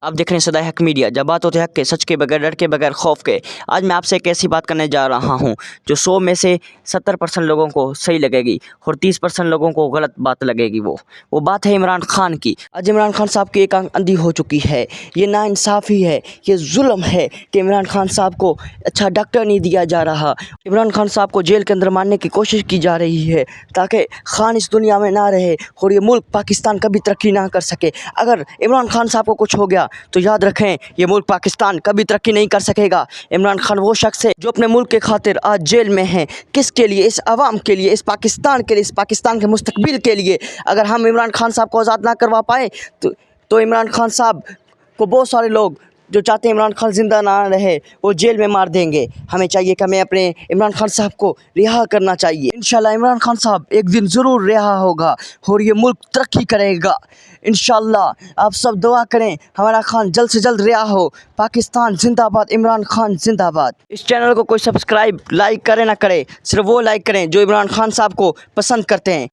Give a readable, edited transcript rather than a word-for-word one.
आप देख रहे हैं सदा हक मीडिया, जब बात होती है हक के, सच के बगैर, डर के बगैर, खौफ के। आज मैं आपसे एक ऐसी बात करने जा रहा हूं जो 100 में से 70% लोगों को सही लगेगी और 30% लोगों को गलत बात लगेगी। वो बात है इमरान खान की। आज इमरान खान साहब की एक आंख अंधी हो चुकी है। ये नाइंसाफ़ी है, ये जुल्म है कि इमरान खान साहब को अच्छा डॉक्टर नहीं दिया जा रहा। इमरान खान साहब को जेल के अंदर मारने की कोशिश की जा रही है ताकि खान इस दुनिया में ना रहे और ये मुल्क पाकिस्तान कभी तरक्की ना कर सके। अगर इमरान खान साहब को कुछ हो गया तो याद रखें, ये मुल्क पाकिस्तान कभी तरक्की नहीं कर सकेगा। इमरान खान वो शख्स है जो अपने मुल्क के खातिर आज जेल में है। किसके लिए? इस आवाम के लिए, इस पाकिस्तान के लिए, इस पाकिस्तान के मुस्तकबिल के लिए। अगर हम इमरान खान साहब को आज़ाद ना करवा पाए तो इमरान खान साहब को बहुत सारे लोग जो चाहते हैं इमरान खान ज़िंदा ना रहे, वो जेल में मार देंगे। हमें चाहिए कि हमें अपने इमरान खान साहब को रिहा करना चाहिए। इंशाल्लाह इमरान खान साहब एक दिन ज़रूर रिहा होगा और ये मुल्क तरक्की करेगा। इंशाल्लाह आप सब दुआ करें हमारा खान जल्द से जल्द रिहा हो। पाकिस्तान जिंदाबाद, इमरान खान जिंदाबाद। इस चैनल को कोई सब्सक्राइब लाइक करे ना करे, सिर्फ वो लाइक करें जो इमरान खान साहब को पसंद करते हैं।